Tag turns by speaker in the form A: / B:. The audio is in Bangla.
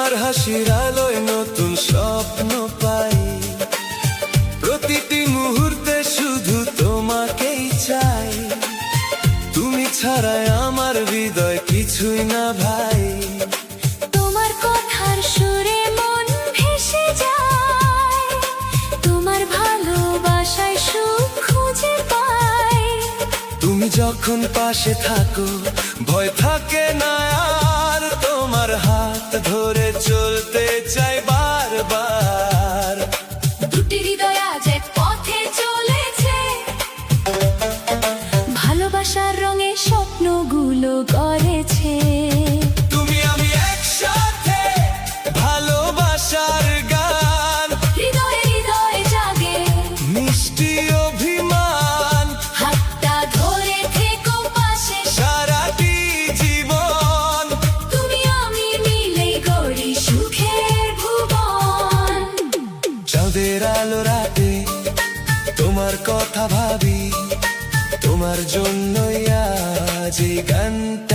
A: তোমার হাসির আলোয় নতুন স্বপ্ন পাই, প্রতিটি মুহূর্তে শুধু তোমাকেই চাই। তুমি ছাড়াই আমার হৃদয় কিছুই না ভাই।
B: তোমার কথার সুরে মন ভেসে যায়, তোমার ভালোবাসায় সুখ খুঁজে পাই।
A: তুমি যখন পাশে থাকো ভয় থাকে না আর, তোমার হাত ধরে চলতে চাই বারবার।
B: দুটি হৃদয় আজ এক পথে চলেছে, ভালোবাসার রঙে স্বপ্নগুলো গড়েছে।
A: তুমি আমি একসাথে, ভালোবাসার গান,
B: হৃদয়ে হৃদয়ে জাগে
A: মিষ্টি অভিমান।
B: হাতটা ধরে থেকো পাশে,
A: সারাটি জীবন
B: তুমি আমি মিলে গড়ি সুখের ভুবন।
A: চাঁদের আলো রাতে তোমার কথা ভাবি, তোমার জন্যই আজ এই গানটা